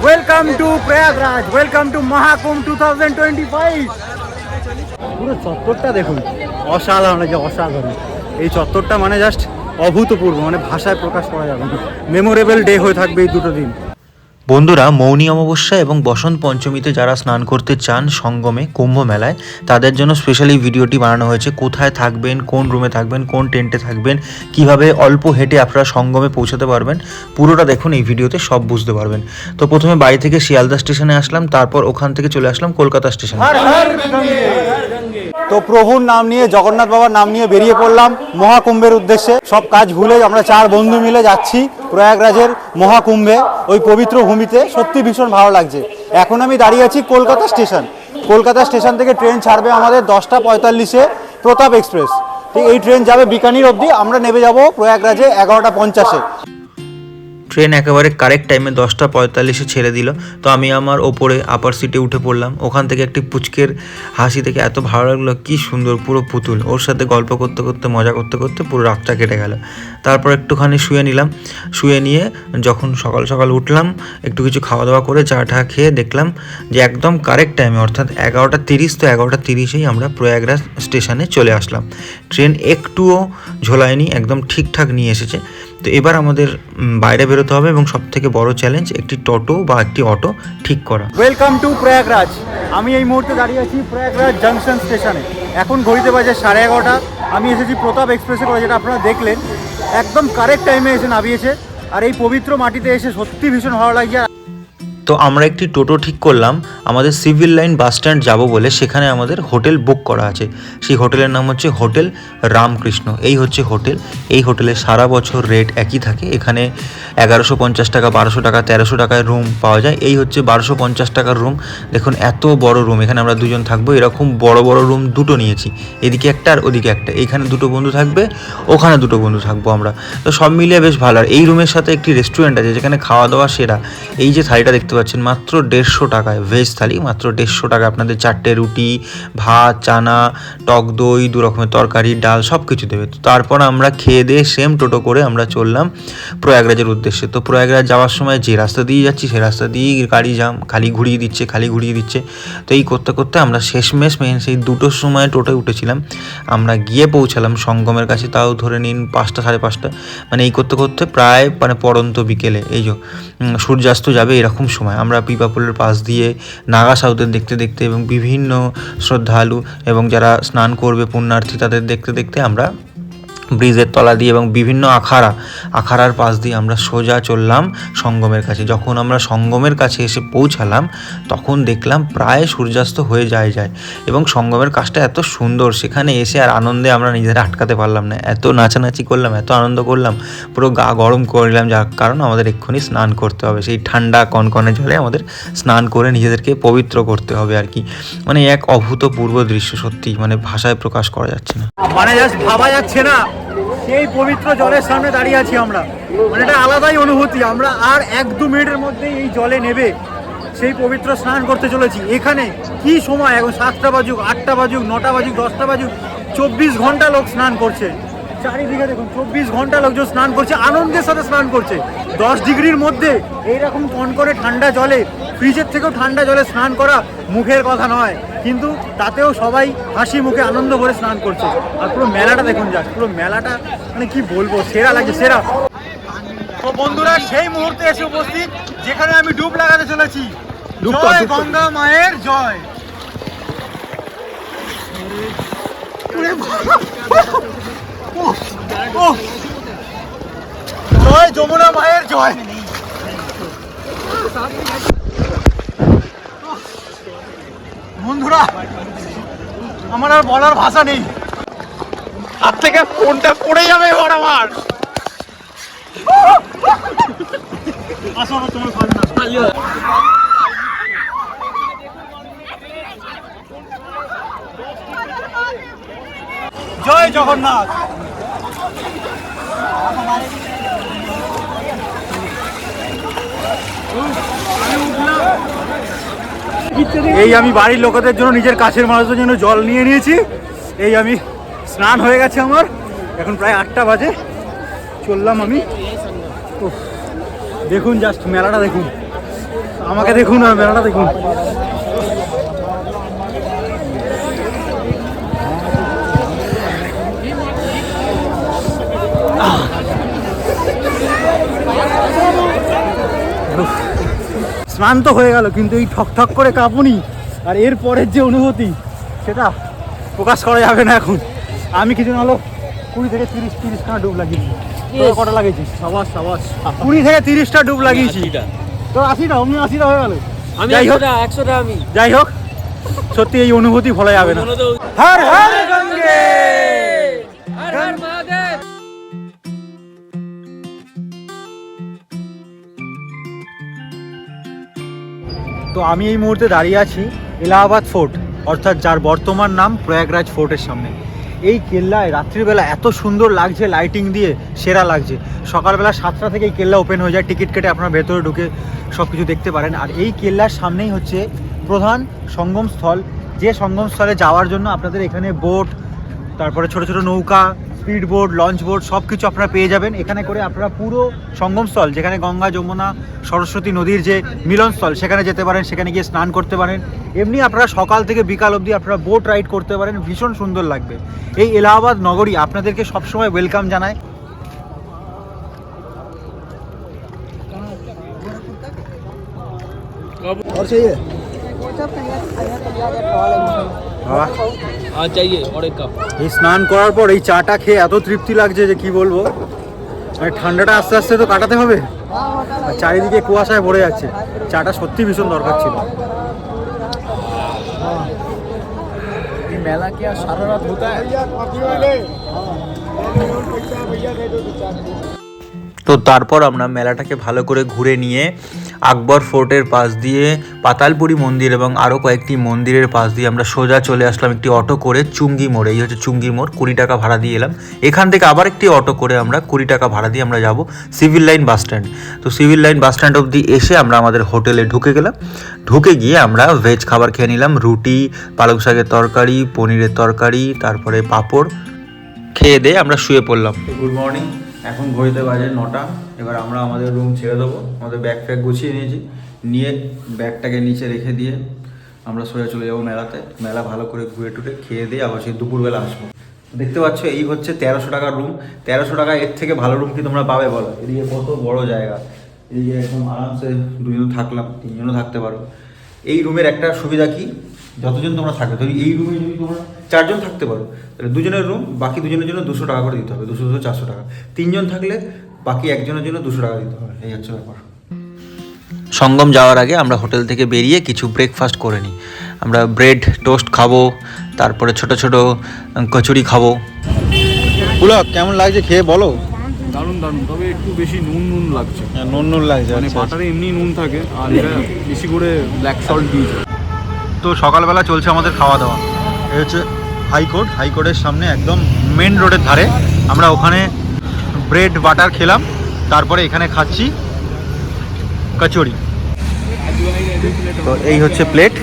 Welcome to Prayagraj, welcome to Maha Kumbh 2025। পুরো চত্বরটা দেখুন, অসাধারণ, যে অসাধারণ এই চত্বরটা, মানে জাস্ট অভূতপূর্ব, মানে ভাষায় প্রকাশ করা যাবে না। মেমোরেবল ডে হয়ে থাকবে এই দুটো দিন। বন্ধুরা, মৌনী অমাবস্যা এবং বসন্ত পঞ্চমীতে যারা স্নান করতে চান সঙ্গমে কুম্ভ মেলায়, তাদের জন্য স্পেশালি ভিডিওটি বানানো হয়েছে। কোথায় থাকবেন, কোন রুমে থাকবেন, কোন টেন্টে থাকবেন, কিভাবে অল্প হেঁটে আপনারা সঙ্গমে পৌঁছাতে পারবেন, পুরোটা দেখুন এই ভিডিওতে, সব বুঝতে পারবেন। তো প্রথমে বাড়ি থেকে শিয়ালদা স্টেশনে আসলাম, তারপর ওখান থেকে চলে আসলাম কলকাতা স্টেশনে। তো প্রভুর নাম নিয়ে, জগন্নাথ বাবার নাম নিয়ে বেরিয়ে পড়লাম মহাকুম্ভের উদ্দেশ্যে। সব কাজ ভুলে আমরা 4 বন্ধু মিলে যাচ্ছি প্রয়াগরাজের মহাকুম্ভে, ওই পবিত্র ভূমিতে। সত্যি ভীষণ ভালো লাগছে। এখন আমি দাঁড়িয়ে আছি কলকাতা স্টেশন। কলকাতা স্টেশন থেকে ট্রেন ছাড়বে আমাদের 10টা 45-এ, প্রতাপ এক্সপ্রেস। ঠিক, এই ট্রেন যাবে বিকানির অবধি, আমরা নেমে যাব প্রয়াগরাজে 11টা 50-এ। ট্রেন একেবারে কারেক্ট টাইমে 10টা 45-এ ছেড়ে দিল। তো আমি আমার ওপরে আপার সিটে উঠে পড়লাম। ওখান থেকে একটি পুচকের হাসি থেকে এত ভালো লাগলো, কি সুন্দর, পুরো পুতুল। ওর সাথে গল্প করতে করতে, মজা করতে করতে পুরো রাতটা কেটে গেল। তারপর একটুখানি শুয়ে নিলাম। শুয়ে নিয়ে যখন সকাল সকাল উঠলাম, একটু কিছু খাওয়া দাওয়া করে চা টা খেয়ে দেখলাম যে একদম কারেক্ট টাইমে, অর্থাৎ 11টা 30। তো 11টা 30-এই আমরা প্রয়াগরাজ স্টেশনে চলে আসলাম। ট্রেন একটুও ঝোলায়নি, একদম ঠিকঠাক নিয়ে এসেছে। তো এবার আমাদের বাইরে বেরোতে হবে এবং সব থেকে বড় চ্যালেঞ্জ একটি টোটো বা একটি অটো ঠিক করা। Welcome to Prayagraj. আমি এই মুহূর্তে দাঁড়িয়ে আছি প্রয়াগরাজ জাংশন স্টেশনে। এখন ঘড়িতে বাজে 11:30। আমি এসেছি প্রতাপ এক্সপ্রেসে করে, যেটা আপনারা দেখলেন। একদম কারেক্ট টাইমে এসে নামিয়েছে। আর এই পবিত্র মাটিতে এসে সত্যি ভীষণ ভালো লাগছে। তো আমরা একটি টোটো ঠিক করলাম আমাদের সিভিল লাইন বাস স্ট্যান্ড যাবো বলে। সেখানে আমাদের হোটেল বুক করা আছে। সেই হোটেলের নাম হচ্ছে হোটেল রামকৃষ্ণ। এই হচ্ছে হোটেল। এই হোটেলে সারা বছর রেট একই থাকে। এখানে 1150 টাকা, 1200 টাকা, 1300 টাকায় রুম পাওয়া যায়। এই হচ্ছে 1250 টাকার রুম। দেখুন এত বড় রুম। এখানে আমরা দুজন থাকবো। এরকম বড় বড় রুম দুটো নিয়েছি, এদিকে একটা আর ওদিকে একটা। এইখানে দুটো বন্ধু থাকবে, ওখানে দুটো বন্ধু থাকবো আমরা। তো সব মিলিয়ে বেশ ভালো। আর এই রুমের সাথে একটি রেস্টুরেন্ট আছে যেখানে খাওয়া দাওয়া সেরা। এই যে থালিটা দেখতে পাচ্ছেন, মাত্র 150 টাকায়, ভেজ থালি, মাত্র 150 টাকা। আপনাদের 4টে রুটি, ভাত, চানা, টক দই, 2 রকমের তরকারি, ডাল, সব কিছু দেবে। তো তারপর আমরা খেয়ে দিয়ে সেম টোটো করে আমরা চললাম প্রয়াগরাজের উদ্দেশ্যে। তো প্রয়াগরাজ যাওয়ার সময় যে রাস্তা দিয়ে যাচ্ছি সে রাস্তা দিয়েই গাড়ি জাম, খালি ঘুরিয়ে দিচ্ছে। তো এই করতে করতে আমরা শেষমেশ সেই 2টোর সময় টোটোয় উঠেছিলাম। আমরা গিয়ে পৌঁছালাম সঙ্গমের কাছে, তাও ধরে নিন 5টা 5:30। মানে এই করতে করতে প্রায় পরন্ত বিকেলে, এই যে সূর্যাস্ত যাবে এরকম সময়। আমরা পিপাপুলের পাশ দিয়ে নাগা সাউথের দেখতে দেখতে এবং বিভিন্ন শ্রদ্ধালু এবং যারা স্নান করবে পুণ্যার্থী, তাদের দেখতে দেখতে আমরা ব্রিজের তলা দিয়ে এবং বিভিন্ন আখাড়ার পাশ দিয়ে আমরা সোজা চললাম সঙ্গমের কাছে। যখন আমরা সঙ্গমের কাছে এসে পৌঁছালাম তখন দেখলাম প্রায় সূর্যাস্ত হয়ে যায় এবং সঙ্গমের কাজটা এত সুন্দর। সেখানে এসে আর আনন্দে আমরা নিজেরা আটকাতে পারলাম না। এত নাচানাচি করলাম, এত আনন্দ করলাম, পুরো গা গরম করলাম, যার কারণ আমাদের এক্ষুনি স্নান করতে হবে। সেই ঠান্ডা কনকনে জলে আমাদের স্নান করে নিজেদেরকে পবিত্র করতে হবে আর কি। মানে এক অভূতপূর্ব দৃশ্য, সত্যি মানে ভাষায় প্রকাশ করা যাচ্ছে না। মানে জাস্ট ভাবা যাচ্ছে না, সেই পবিত্র জলের সামনে দাঁড়িয়ে আছি আমরা। মানে এটা আলাদাই অনুভূতি। আমরা আর 1-2 মিনিটের মধ্যে এই জলে নেবে সেই পবিত্র স্নান করতে চলেছি। এখানে কি সময়, এখন 7টা বাজুক, 8টা বাজুক, 9টা বাজুক, 10টা বাজুক, 24 ঘন্টা লোক স্নান করছে। চারিদিকে দেখুন, 24 ঘন্টা লোকজন স্নান করছে, আনন্দের সাথে স্নান করছে। 10 ডিগ্রির মধ্যে এইরকম কনকনে ঠান্ডা জলে, ফ্রিজের থেকেও ঠান্ডা জলে স্নান করা মুখের কথা নয়, কিন্তু তাতেও সবাই হাসি মুখে আনন্দ করে স্নান করছে। আর পুরো মেলাটা দেখুন, যাক পুরো মেলাটা মানে কি বলবো, সেরা লাগছে, সেরা। তো বন্ধুরা, সেই মুহূর্তে এসে উপস্থিত যেখানে আমি ডুব লাগাতে চলেছি। জয় গঙ্গা মায়ের জয়। জয় যমুনা মায়ের জয়। বন্ধুরা, আমার আর বলার ভাষা নেই। হাত থেকে ফোনটা পড়ে যাবে এবার আমার। আসো, তোমার ভালো না। জয় জগন্নাথ। এই আমি বাড়ির লোকেদের জন্য, নিজের কাছের মানুষদের জন্য জল নিয়ে নিয়েছি। এই আমি স্নান হয়ে গেছে আমার। এখন প্রায় 8টা বাজে। চললাম আমি। দেখুন জাস্ট মেলাটা দেখুন। আমাকে দেখুন আর মেলাটা দেখুন। স্নান তো হয়ে গেল, কিন্তু এই ঠকঠক করে কাঁপুনি আর এর পরের যে অনুভূতি সেটা প্রকাশ করা যাবে না এখন। আমি কিছু না হলো 20 থেকে 30 খানা ডুব লাগিয়েছি। তো কটা লাগিয়েছিস? 20 থেকে 30টা ডুব লাগিয়েছি। তো 80টা, অমনি 80টা হয়ে গেল। যাই হোক, 100টা আমি। যাই হোক, সত্যি এই অনুভূতি ভোলা যাবে না। হর হর গঙ্গে, হর হর মহাদেব। তো আমি এই মুহূর্তে দাঁড়িয়ে আছি এলাহাবাদ ফোর্ট, অর্থাৎ যার বর্তমান নাম প্রয়াগরাজ ফোর্টের সামনে। এই কেল্লায় রাত্রিবেলা এত সুন্দর লাগছে, লাইটিং দিয়ে সেরা লাগছে। সকালবেলা 7টা থেকে এই কেল্লা ওপেন হয়ে যায়, টিকিট কেটে আপনারা ভেতরে ঢুকে সব কিছু দেখতে পারেন। আর এই কেল্লার সামনেই হচ্ছে প্রধান সঙ্গমস্থল, যে সঙ্গমস্থলে যাওয়ার জন্য আপনাদের এখানে বোট, তারপরে ছোট ছোট নৌকা, স্পিড বোট, লঞ্চ বোট সব কিছু আপনারা পেয়ে যাবেন। এখানে করে আপনারা পুরো সঙ্গমস্থল, যেখানে গঙ্গা, যমুনা, সরস্বতী নদীর যে মিলনস্থল, সেখানে যেতে পারেন, সেখানে গিয়ে স্নান করতে পারেন। এমনি আপনারা সকাল থেকে বিকাল অবধি আপনারা বোট রাইড করতে পারেন, ভীষণ সুন্দর লাগবে। এই এলাহাবাদ নগরী আপনাদেরকে সবসময় ওয়েলকাম জানায়। चाहिए और एक कप। এই স্নান করার পর এই চাটা খেয়ে এত তৃপ্তি লাগছে যে কি বলবো। মানে ঠান্ডাটা আস্তে আস্তে তো কাটাতে হবে, আর চারিদিকে কুয়াশায় ভরে যাচ্ছে। চাটা সত্যি ভীষণ দরকার ছিল। मेला क्या सारा रात होता है? তো তারপর আমরা মেলাটাকে ভালো করে ঘুরে নিয়ে আকবর ফোর্টের পাশ দিয়ে পাতালপুরি মন্দির এবং আরও কয়েকটি মন্দিরের পাশ দিয়ে আমরা সোজা চলে আসলাম একটি অটো করে চুঙ্গি মোড়। এই হচ্ছে চুঙ্গি মোড়, 20 টাকা ভাড়া দিয়ে এলাম। এখান থেকে আবার একটি অটো করে আমরা 20 টাকা ভাড়া দিয়ে আমরা যাব সিভিল লাইন বাস স্ট্যান্ড। তো সিভিল লাইন বাস স্ট্যান্ড অবধি এসে আমরা আমাদের হোটেলে ঢুকে গেলাম। ঢুকে গিয়ে আমরা ভেজ খাবার খেয়ে নিলাম, রুটি, পালং শাকের তরকারি, পনিরের তরকারি, তারপরে পাঁপড়। খেয়ে দিয়ে আমরা শুয়ে পড়লাম। গুড মর্নিং, এখন ঘড়িতে বাজে 9টা। এবার আমরা আমাদের রুম ছেড়ে দেবো। আমাদের ব্যাগ ফ্যাগ গুছিয়ে নিয়েছি, নিয়ে ব্যাগটাকে নিচে রেখে দিয়ে আমরা সোজা চলে যাবো মেলাতে। মেলা ভালো করে ঘুরে টুরে খেয়ে দিয়ে আবার সেই দুপুরবেলা আসবো। দেখতে পাচ্ছ এই হচ্ছে 1300 টাকার রুম। 1300 টাকা এর থেকে ভালো রুম কি তোমরা পাবে বলো? এদিকে কত বড় জায়গা, এদিকে একদম আরামসে 2জন থাকলাম, 3জনও থাকতে পারো। এই রুমের একটা সুবিধা কি, যতজন তোমরা থাকবে, ধরি এই রুমে যদি তোমরা 4জন থাকতে পারো তাহলে 2জনের রুম, বাকি 2জনের জন্য 200 টাকা করে দিতে হবে, 200 400 টাকা। 3জন থাকলে বাকি একজনের জন্য 200 টাকা দিতে হবে। এই হচ্ছে ব্যাপার। সঙ্গম যাওয়ার আগে আমরা হোটেল থেকে বেরিয়ে কিছু ব্রেকফাস্ট করে নিই। আমরা ব্রেড টোস্ট খাবো, তারপরে ছোট ছোট কচুরি খাবো। পুলক কেমন লাগছে খেয়ে বলো? দারুণ দারুণ, তবে একটু বেশি নুন নুন লাগছে। নুন নুন লাগছে, মানে বাটারে এমনি নুন থাকে, আর এটা বেশি করে ব্ল্যাক সল্ট দিয়েছে। তো সকালবেলা চলছে আমাদের খাওয়া দাওয়া। এই হচ্ছে হাইকোর্ট, হাইকোর্টের সামনে একদম মেন রোডের ধারে। আমরা ওখানে ব্রেড বাটার খেলাম, তারপরে এখানে খাচ্ছি কচুরি। তো এই হচ্ছে প্লেট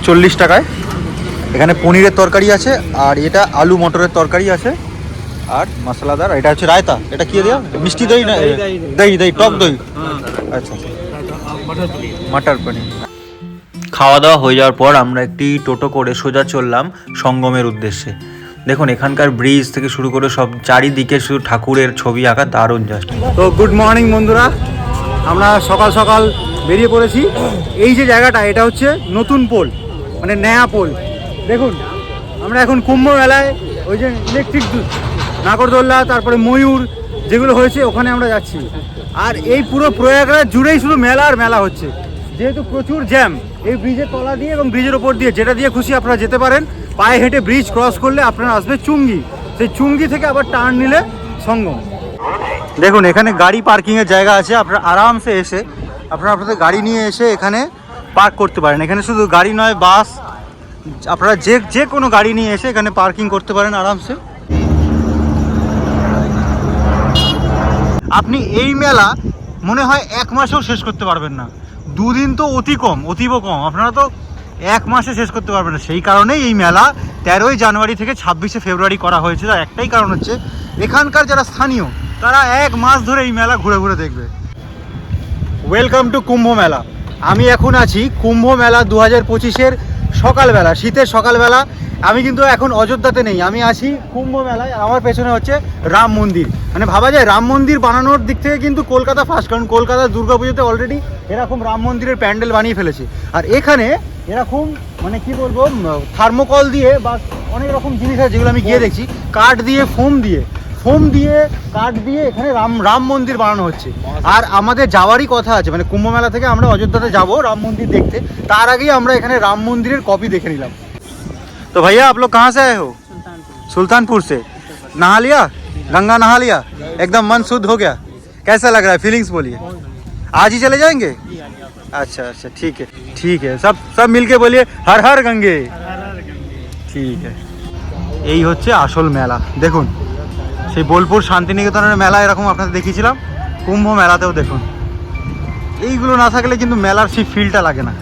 40 টাকায়। এখানে পনিরের তরকারি আছে, আর এটা আলু মটরের তরকারি আছে, আর মশলাদার। এটা হচ্ছে রায়তা। এটা কি দেওয়া? মিষ্টি দই না? দই, দই, টক দই। আচ্ছা, মটর পনির। খাওয়া দাওয়া হয়ে যাওয়ার পর আমরা একটি টোটো করে সোজা চললাম সঙ্গমের উদ্দেশ্যে। দেখুন এখানকার ব্রিজ থেকে শুরু করে সব চারিদিকে শুধু ঠাকুরের ছবি আঁকা, দারুণ জাস্ট। তো গুড মর্নিং বন্ধুরা, আমরা সকাল সকাল বেরিয়ে পড়েছি। এই যে জায়গাটা, এটা হচ্ছে নতুন পোল, মানে নয়া পোল। দেখুন আমরা এখন কুম্ভ মেলায় ওই যে ইলেকট্রিক নাগরদোল্লা, তারপরে ময়ূর যেগুলো হয়েছে ওখানে আমরা যাচ্ছি। আর এই পুরো প্রয়াগরাজ জুড়েই শুধু মেলা আর মেলা হচ্ছে, যেহেতু প্রচুর জ্যাম। এই ব্রিজের তলা দিয়ে এবং ব্রিজের ওপর দিয়ে যেটা দিয়ে খুশি আপনারা যেতে পারেন। পায়ে হেঁটে ব্রিজ ক্রস করলে আপনারা আসবে চুঙ্গি, সেই চুঙ্গি থেকে আবার টার্ন নিলে সঙ্গম। দেখুন এখানে গাড়ি পার্কিংয়ের জায়গা আছে, আপনারা আরামসে এসে আপনারা আপনাদের গাড়ি নিয়ে এসে এখানে পার্ক করতে পারেন। এখানে শুধু গাড়ি নয়, বাস, আপনারা যে কোনো গাড়ি নিয়ে এসে এখানে পার্কিং করতে পারেন আরামসে। আপনি এই মেলা মনে হয় 1 মাসেও শেষ করতে পারবেন না। 2 দিন তো অতীব কম, আপনারা তো 1 মাসে শেষ করতে পারবেন না। সেই কারণেই এই মেলা 13ই জানুয়ারি থেকে 26শে ফেব্রুয়ারি করা হয়েছে। আর একটাই কারণ হচ্ছে এখানকার যারা স্থানীয় তারা 1 মাস ধরে এই মেলা ঘুরে ঘুরে দেখবে। ওয়েলকাম টু কুম্ভ মেলা। আমি এখন আছি কুম্ভ মেলা 2025-এর সকালবেলা, শীতের সকালবেলা। আমি কিন্তু এখন অযোধ্যাতে নেই, আমি আছি কুম্ভ মেলায়। আমার পেছনে হচ্ছে রাম মন্দির। মানে ভাবা যায় রাম মন্দির বানানোর দিক থেকে কিন্তু কলকাতা ফার্স্ট, কারণ কলকাতার দুর্গাপুজোতে অলরেডি এরকম রাম মন্দিরের প্যান্ডেল বানিয়ে ফেলেছে। আর এখানে এরকম মানে কি বলবো, থার্মোকল দিয়ে বা অনেক রকম জিনিস আছে যেগুলো আমি গিয়ে দেখছি, কাঠ দিয়ে ফোম দিয়ে কাঠ দিয়ে এখানে রাম মন্দির বানানো হচ্ছে। আর আমাদের যাওয়ারই কথা আছে, মানে কুম্ভ মেলা থেকে আমরা অযোধ্যাতে যাব রাম মন্দির দেখতে, তার আগেই আমরা এখানে রাম মন্দিরের কপি দেখে নিলাম। तो भैया आप लोग कहाँ से आए हो? सुल्तानपुर से। नहा लिया, गंगा नहा लिया, एकदम मन शुद्ध हो गया? कैसा लग रहा है, फीलिंग्स बोलिए। आज ही चले जाएंगे? अच्छा अच्छा, ठीक है, सब मिलके बोलिए हर हर गंगे। ठीक है। এই হচ্ছে আসল মেলা। দেখুন সেই বোলপুর শান্তিনিকেতনের মেলা এরকম আপনাদের দেখিয়েছিলাম, কুম্ভ মেলাতেও দেখুন এইগুলো না থাকলে কিন্তু মেলার সেই ফিলটা লাগে না।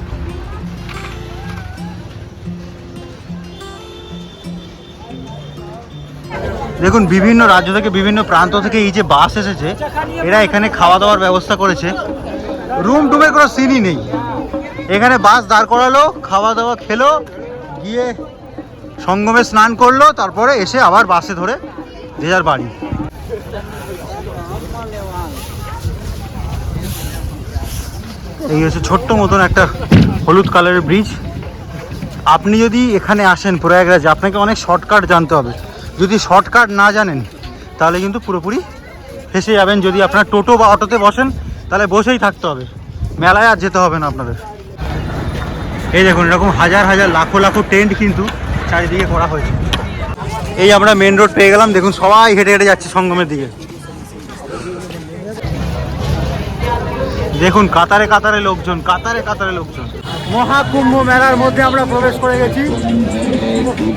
দেখুন বিভিন্ন রাজ্য থেকে বিভিন্ন প্রান্ত থেকে এই যে বাস এসেছে, এরা এখানে খাওয়া দাওয়ার ব্যবস্থা করেছে। রুম টুমের কোনো সিনই নেই, এখানে বাস দাঁড় করালো, খাওয়া দাওয়া খেলো, গিয়ে সঙ্গমে স্নান করলো, তারপরে এসে আবার বাসে ধরে যে যার বাড়ি। এই হচ্ছে ছোট্ট মতন একটা হলুদ কালারের ব্রিজ। আপনি যদি এখানে আসেন প্রয়াগরাজে, আপনাকে অনেক শর্টকাট জানতে হবে। যদি শর্টকাট না জানেন তাহলে কিন্তু পুরোপুরি ফেসে যাবেন। যদি আপনার টোটো বা অটোতে বসেন তাহলে বসেই থাকতে হবে, মেলায় আর যেতে হবে না আপনাদের। এই দেখুন এরকম হাজার হাজার লাখো লাখো টেন্ট কিন্তু চারিদিকে করা হয়েছে। এই আমরা মেন রোড পেয়ে গেলাম, দেখুন সবাই হেঁটে হেঁটে যাচ্ছে সঙ্গমের দিকে। দেখুন কাতারে কাতারে লোকজন, মহাকুম্ভ মেলার মধ্যে আমরা প্রবেশ করে গেছি।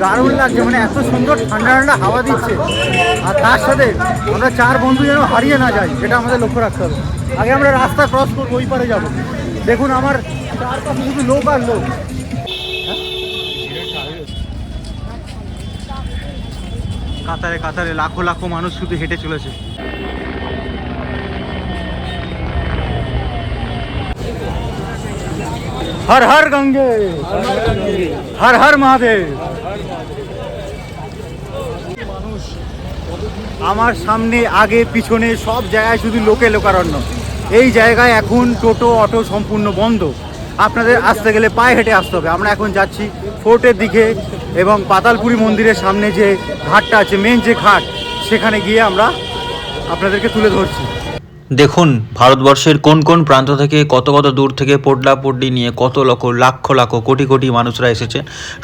দারুণ লাগছে, মানে এত সুন্দর ঠান্ডা ঠান্ডা হাওয়া দিচ্ছে। আর তার সাথে আমরা 4 বন্ধু যেন হারিয়ে না যাই, সেটা আমাদের লক্ষ্য রাখতে হবে। আগে আমরা রাস্তা ক্রস করবো, ওই পারে যাবো। দেখুন আমার চারপাশে শুধু লোক আর লোক। কাতারে কাতারে লাখো লাখো মানুষ শুধু হেঁটে চলেছে। हर हर गंगे, हर हर महादेव। আমার সামনে আগে পিছনে সব জায়গায় শুধু লোকারণ্য। এই জায়গায় এখন টোটো অটো সম্পূর্ণ বন্ধ। আপনাদের আসতে গেলে পায়ে হেঁটে আসতে হবে। আমরা এখন যাচ্ছি ফোর্টের দিকে এবং পাতালপুরি মন্দিরের সামনে যে ঘাটটা আছে, মেন যে ঘাট, সেখানে গিয়ে আমরা আপনাদেরকে তুলে ধরছি। দেখুন ভারতবর্ষের কোন কোন প্রান্ত থেকে কত কত দূর থেকে পোডলা পোডলি নিয়ে কত লক্ষ লাখ কোটি কোটি মানুষরা এসেছে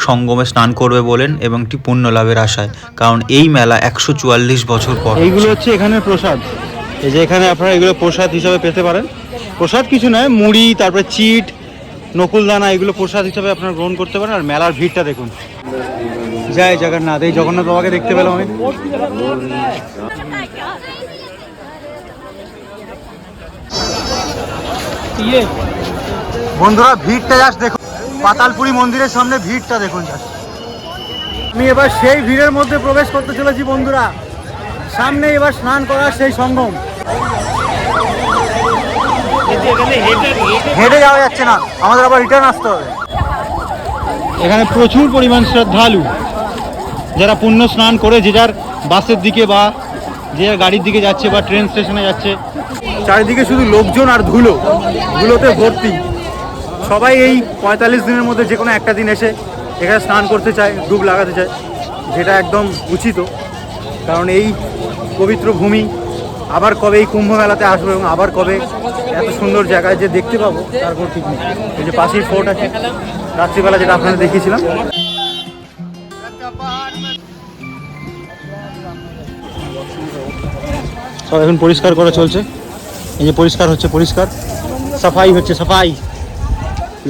সঙ্গমে স্নান করবে বলেন এবং একটি পুণ্য লাভের আশায়। কারণ এই মেলা 144 বছর পর। এইগুলো হচ্ছে এখানের প্রসাদ। এই যে এখানে আপনারা এগুলো প্রসাদ হিসাবে পেতে পারেন। প্রসাদ কিছু নয়, মুড়ি, তারপরে চিট, নকুলদানা, এগুলো প্রসাদ হিসাবে আপনারা গ্রহণ করতে পারেন। আর মেলার ভিড়টা দেখুন, জয় জগন্নাথ। এই জগন্নাথ বাবাকে দেখতে পেলাম আমি। বন্ধুরা ভিড়টা জাস্ট দেখুন, পাতালপুরি মন্দিরের সামনে ভিড়টা দেখুন জাস্ট। আমি এবার সেই ভিড়ের মধ্যে প্রবেশ করতে চলেছি বন্ধুরা। সামনে এবার স্নান করার সেই সঙ্গম। হেঁটে যাওয়া যাচ্ছে না, আমাদের আবার রিটার্ন আসতে হবে। এখানে প্রচুর পরিমাণ শ্রদ্ধালু যারা পুণ্য স্নান করে যে যার বাসের দিকে বা যে যার গাড়ির দিকে যাচ্ছে বা ট্রেন স্টেশনে যাচ্ছে। চারিদিকে শুধু লোকজন আর ধুলোতে ভর্তি। সবাই এই 45 দিনের মধ্যে যে কোনো একটা দিন এসে এখানে স্নান করতে চায়, ডুব লাগাতে চায়, যেটা একদম উচিত। কারণ এই পবিত্র ভূমি আবার কবে এই কুম্ভ মেলাতে আসবো এবং আবার কবে এত সুন্দর জায়গায় যে দেখতে পাবো তার কোনো ঠিক নেই। এই যে পাশেই ফোর্ট আছে, রাত্রিবেলা যেটা আপনাদের দেখিয়েছিলাম। সব এখন পরিষ্কার করা চলছে। এই যে পরিষ্কার হচ্ছে, সাফাই হচ্ছে,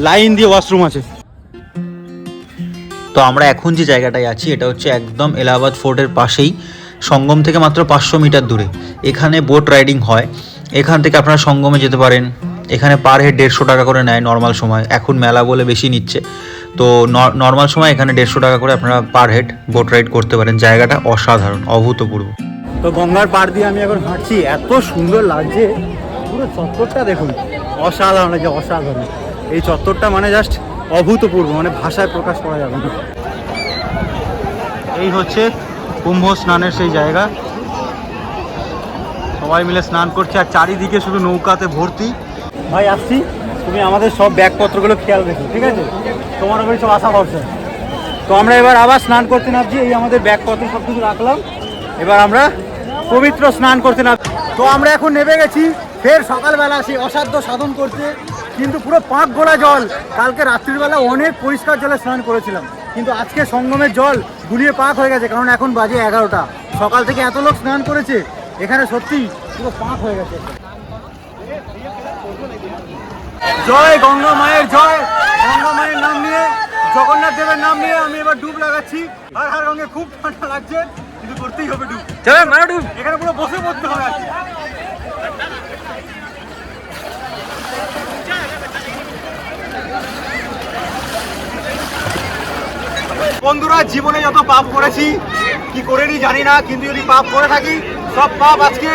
লাইন দিয়ে ওয়াশরুম আছে। তো আমরা এখন যে জায়গাটায় আছি এটা হচ্ছে একদম এলাহাবাদ ফোর্টের পাশেই, সঙ্গম থেকে মাত্র 500 মিটার দূরে। এখানে বোট রাইডিং হয়, এখান থেকে আপনারা সঙ্গমে যেতে পারেন। এখানে পার হেড 150 টাকা করে নেয় নর্মাল সময়, এখন মেলা বলে বেশি নিচ্ছে। তো নর্মাল সময় এখানে 150 টাকা করে আপনারা পার হেড বোট রাইড করতে পারেন। জায়গাটা অসাধারণ, অভূতপূর্ব। তো গঙ্গার পাড় দিয়ে আমি এখন হাঁটছি, এত সুন্দর লাগছে। পুরো চত্বরটা দেখুন, অসাধারণ লাগছে, অসাধারণ। এই চত্বরটা মানে জাস্ট অভূতপূর্ব, মানে ভাষায় প্রকাশ করা যাবে না। এই হচ্ছে কুম্ভ স্নানের সেই জায়গা, সবাই মিলে স্নান করছে আর চারিদিকে শুধু নৌকাতে ভর্তি। ভাই আসছি, তুমি আমাদের সব ব্যাগপত্রগুলো খেয়াল রেখো, ঠিক আছে? তোমার উপরে সব আশা ভরসা। তো আমরা এবার আবার স্নান করতে নামছি, এই আমাদের ব্যাগপত্র সব কিছু রাখলাম, এবার আমরা পবিত্র স্নান করতে নামছি। তো আমরা এখন নেমে গেছি ফের সকালবেলা সেই অসাধ্য সাধন করতে, কিন্তু পুরো পাক গোলা জল। কালকে রাত্রিবেলা অনেক পরিষ্কার জলে স্নান করেছিলাম, কিন্তু আজকে সঙ্গমের জল গুলিয়ে পাক হয়ে গেছে, কারণ এখন বাজে 11টা। সকাল থেকে এত লোক স্নান করেছে, এখানে সত্যি পুরো পাক হয়ে গেছে। জয় গঙ্গা মায়ের জয়। গঙ্গা মায়ের নাম নিয়ে, জগন্নাথ দেবের নাম নিয়ে আমি এবার ডুব লাগাচ্ছি। আর রঙে খুব ঠান্ডা লাগছে, কিন্তু করতেই হবে ডুব। চলো মারো ডুব, এখানে পুরো বসে পড়তে হবে আর কি। বন্ধুরা, জীবনে যত পাপ করেছি, কি করেনি জানি না, কিন্তু যদি পাপ করে থাকি সব পাপ আজকে।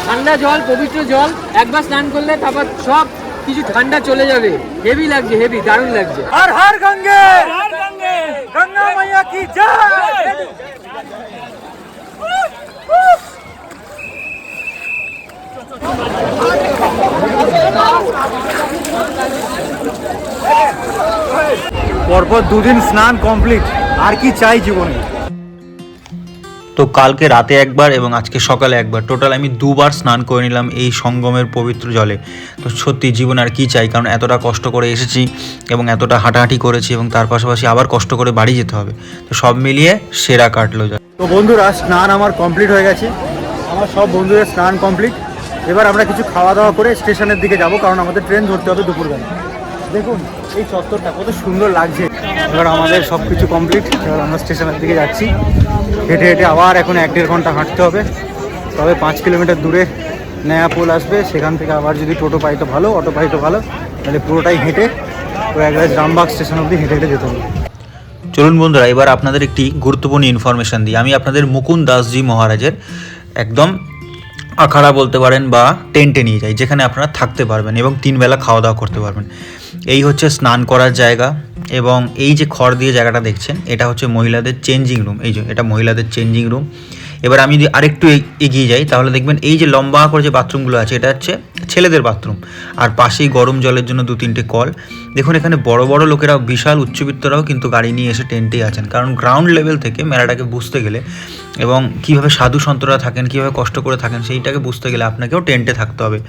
ঠান্ডা জল, পবিত্র জল, একবার স্নান করলে তারপর সব কিছু ঠান্ডা চলে যাবে। হেভি লাগছে, হেভি দারুণ লাগছে। हर हर गंगे, हर गंगे, गंगा मैया की जय। পরপর দুদিন স্নান কমপ্লিট, আর কি চাই জীবনে। তো কালকে রাতে একবার এবং আজকে সকালে একবার, টোটাল আমি দুবার স্নান করে নিলাম এই সঙ্গমের পবিত্র জলে। তো সত্যি জীবন আর কি চাই, কারণ এতটা কষ্ট করে এসেছি এবং এতটা হাঁটাহাঁটি করেছি এবং তার পাশাপাশি আবার কষ্ট করে বাড়ি যেতে হবে, তো সব মিলিয়ে সেরা কাটলো। তো বন্ধুরা, স্নান আমার কমপ্লিট হয়ে গেছে, আমার সব বন্ধুদের স্নান কমপ্লিট। এবার আমরা কিছু খাওয়া দাওয়া করে স্টেশনের দিকে যাব, কারণ আমাদের ট্রেন ধরতে হবে দুপুরবেলা। দেখুন এই চত্বরটা কত সুন্দর লাগছে। এবার আমাদের সব কিছু কমপ্লিট, এবার আমরা স্টেশনের দিকে যাচ্ছি। হেঁটে হেঁটে আবার এখন 1-1.5 ঘন্টা হাঁটতে হবে, তবে 5 কিলোমিটার দূরে নয়া পোল আসবে, সেখান থেকে আবার যদি টোটো পাই তো ভালো, অটো পাই তো ভালো, তাহলে পুরোটাই হেঁটে প্রয়াগরাজ রামবাগ স্টেশন অবধি হেঁটে হেঁটে যেতে হবে। চলুন বন্ধুরা, এবার আপনাদের একটি গুরুত্বপূর্ণ ইনফরমেশান দিই। আমি আপনাদের মুকুন্দ দাসজি মহারাজের একদম আখাড়া বলতে পারেন বা টেন্টে নিয়ে যাই, যেখানে আপনারা থাকতে পারবেন এবং 3 বেলা খাওয়া দাওয়া করতে পারবেন। এই হচ্ছে স্নান করার জায়গা, এবং এই যে খড় দিয়ে জায়গাটা দেখছেন, এটা হচ্ছে মহিলাদের চেঞ্জিং রুম। এই যে এটা মহিলাদের চেঞ্জিং রুম। এবার আমি যদি আরেকটু এগিয়ে যাই, তাহলে দেখবেন এই যে লম্বা করে যে বাথরুমগুলো আছে, এটা হচ্ছে ছেলেদের বাথরুম, আর পাশেই গরম জলের জন্য 2-3টে কল। দেখুন এখানে বড় বড় লোকেরাও, বিশাল উচ্চবিত্তরাও কিন্তু গাড়ি নিয়ে এসে টেন্টেই আছেন, কারণ গ্রাউন্ড লেভেল থেকে মেলাটাকে বুঝতে গেলে এবং কীভাবে সাধু সন্তরা থাকেন, কীভাবে কষ্ট করে থাকেন, সেইটাকে বুঝতে গেলে আপনাকেও টেন্টে থাকতে হবে।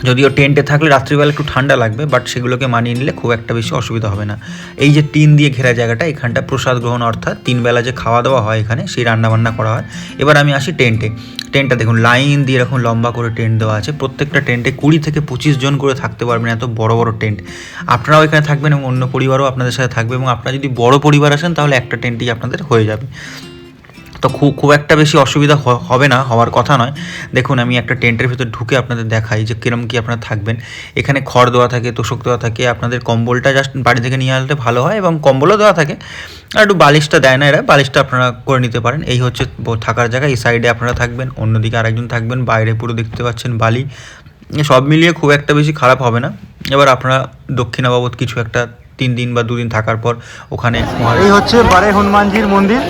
যদিও টেন্টে থাকলে রাত্রিবেলা একটু ঠান্ডা লাগবে, বাট সেগুলোকে মানিয়ে নিলে খুব একটা বেশি অসুবিধা হবে না। এই যে টিন দিয়ে ঘেরা জায়গাটা, এখানটা প্রসাদ গ্রহণ, অর্থাৎ 3 বেলা যে খাওয়া দাওয়া হয় এখানে, সেই রান্নাবান্না করা হয়। এবার আমি আসি টেন্টে। টেন্টটা দেখুন লাইন দিয়ে এরকম লম্বা করে টেন্ট দেওয়া আছে, প্রত্যেকটা টেন্টে 20 থেকে 25 জন করে থাকতে পারবেন, এত বড় বড় টেন্ট। আপনারাও এখানে থাকবেন এবং অন্য পরিবারও আপনাদের সাথে থাকবে, এবং আপনারা যদি বড় পরিবার আসেন তাহলে একটা টেন্টই আপনাদের হয়ে যাবে। তো খুব একটা বেশি অসুবিধা হবে না, হওয়ার কথা নয়। দেখুন আমি একটা টেন্টের ভিতর ঢুকে আপনাদের দেখাই যে কীরকম কী আপনারা থাকবেন। এখানে খড় দেওয়া থাকে, তোষক দেওয়া থাকে, আপনাদের কম্বলটা জাস্ট বাড়ি থেকে নিয়ে আসলে ভালো হয়, এবং কম্বলও দেওয়া থাকে, আর একটু বালিশটা দেয় না এরা, বালিশটা আপনারা করে নিতে পারেন। এই হচ্ছে থাকার জায়গা। এই সাইডে আপনারা থাকবেন, অন্যদিকে আরেকজন থাকবেন, বাইরে পুরো দেখতে পাচ্ছেন বালি। সব মিলিয়ে খুব একটা বেশি খারাপ হবে না। এবার আপনারা দক্ষিণা বাবদ কিছু একটা 3 দিন বা 2 দিন থাকার পর ওখানে, এই হচ্ছে বারে হনুমানজির মন্দির,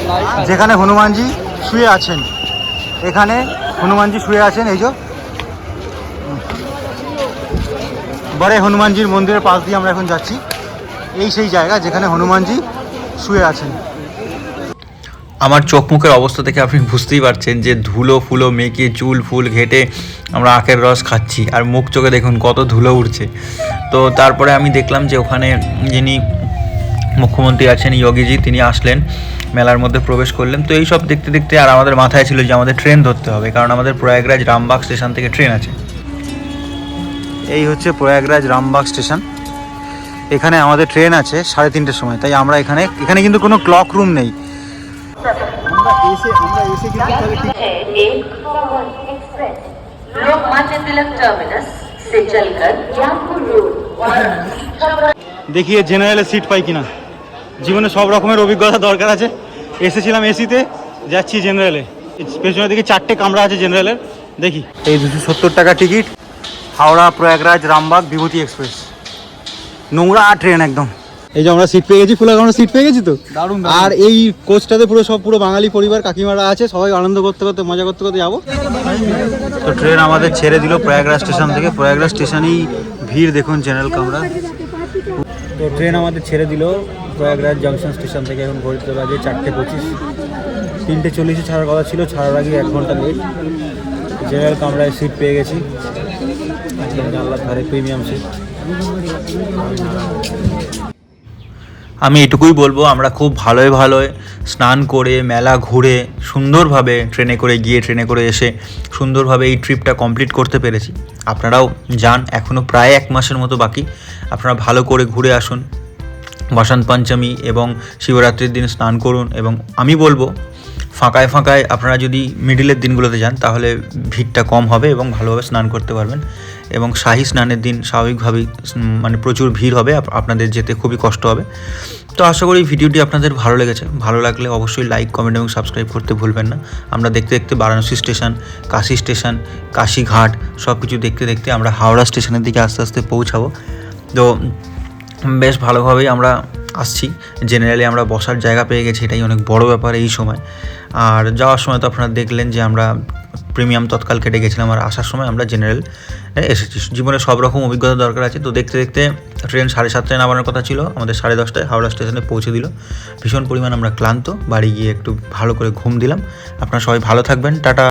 যেখানে হনুমানজি শুয়ে আছেন। এখানে হনুমানজি শুয়ে আছেন, এই যে বারে হনুমানজির মন্দিরের পাশ দিয়ে আমরা এখন যাচ্ছি। এই সেই জায়গা যেখানে হনুমানজি শুয়ে আছেন। আমার চোখ মুখের অবস্থা থেকে আপনি বুঝতেই পারছেন যে ধুলো ফুলো মেখে, চুল ফুল ঘেটে আমরা আখের রস খাচ্ছি, আর মুখ চোখে দেখুন কত ধুলো উঠছে। তো তারপরে আমি দেখলাম যে ওখানে যিনি মুখ্যমন্ত্রী আছেন যোগীজি, তিনি আসলেন, মেলার মধ্যে প্রবেশ করলেন। তো এই সব দেখতে দেখতে আর আমাদের মাথায় ছিল যে আমাদের ট্রেন ধরতে হবে, কারণ আমাদের প্রয়াগরাজ রামবাগ স্টেশন থেকে ট্রেন আছে। এই হচ্ছে প্রয়াগরাজ রামবাগ স্টেশন, এখানে আমাদের ট্রেন আছে 3:30টার সময়, তাই আমরা এখানে কিন্তু কোনো ক্লক রুম নেই। দেখি জেনারেলে সিট পাই কিনা। জীবনে সব রকমের অভিজ্ঞতা দরকার আছে। এসেছিলাম এসিতে, যাচ্ছি জেনারেলে। পেছনের দিকে 4টে কামরা আছে জেনারেলের, দেখি। এই 270 টাকা টিকিট, হাওড়া প্রয়াগরাজ রামবাগ বিভূতি এক্সপ্রেস, নোংরা ট্রেন একদম। এই যে আমরা সিট পেয়ে গেছি, ফুল আমরা সিট পেয়ে গেছি তো দারুণ আর এই কোচটাতে পুরো বাঙালি পরিবার কাকিমারা আছে, সবাই আনন্দ করতে করতে মজা করতে করতে যাবো। তো ট্রেন আমাদের ছেড়ে দিল প্রয়াগরাজ স্টেশন থেকে। প্রয়াগরাজ স্টেশনেই ভিড় দেখুন জেনারেল কামরা। তো ট্রেন আমাদের ছেড়ে দিল প্রয়াগরাজ জংশন স্টেশন থেকে। এখন ঘড়িতে বাজে 4:25, 3:40 ছাড়ার কথা ছিল, ছাড়ার আগে 1 ঘন্টা লেট। জেনারেল কামরায় সিট পেয়ে গেছি, একদম জানলার ধারে, প্রিমিয়াম সিট। আমি এটুকুই বলবো, আমরা খুব ভালোই স্নান করে মেলা ঘুরে সুন্দরভাবে ট্রেনে করে গিয়ে ট্রেনে করে এসে সুন্দরভাবে এই ট্রিপটা কমপ্লিট করতে পেরেছি। আপনারাও যান, এখনও প্রায় 1 মাসের মতো বাকি। আপনারা ভালো করে ঘুরে আসুন, বসন্ত পঞ্চমী এবং শিবরাত্রির দিন স্নান করুন। এবং আমি বলবো ফাঁকায় আপনারা যদি মিডিলের দিনগুলোতে যান তাহলে ভিড়টা কম হবে এবং ভালোভাবে স্নান করতে পারবেন। এবং শাহী স্নানের দিন স্বাভাবিকভাবেই মানে প্রচুর ভিড় হবে, আপনাদের যেতে খুবই কষ্ট হবে। তো আশা করি ভিডিওটি আপনাদের ভালো লেগেছে। ভালো লাগলে অবশ্যই লাইক, কমেন্ট এবং সাবস্ক্রাইব করতে ভুলবেন না। আমরা দেখতে দেখতে বারাণসী স্টেশন, কাশী স্টেশন, কাশীঘাট সব কিছু দেখতে দেখতে আমরা হাওড়া স্টেশনের দিকে আস্তে আস্তে পৌঁছাবো। তো বেশ ভালোভাবেই আমরা আসছি। জেনারেলি আমরা বসার জায়গা পেয়ে গেছি, এটাই অনেক বড় ব্যাপার এই সময়। আর যাওয়ার সময় তো আপনারা দেখলেন যে আমরা প্রিমিয়াম তৎকাল কেটে গেছিলাম, আর আসার সময় আমরা জেনারেল এসেছি। জীবনে সব রকম অভিজ্ঞতা দরকার আছে। তো দেখতে দেখতে ট্রেন 7:30টায় নামানোর কথা ছিল, আমাদের 10:30টায় হাওড়া স্টেশনে পৌঁছে দিল। ভীষণ পরিমাণ আমরা ক্লান্ত, বাড়ি গিয়ে একটু ভালো করে ঘুম দিলাম। আপনারা সবাই ভালো থাকবেন, টাটা।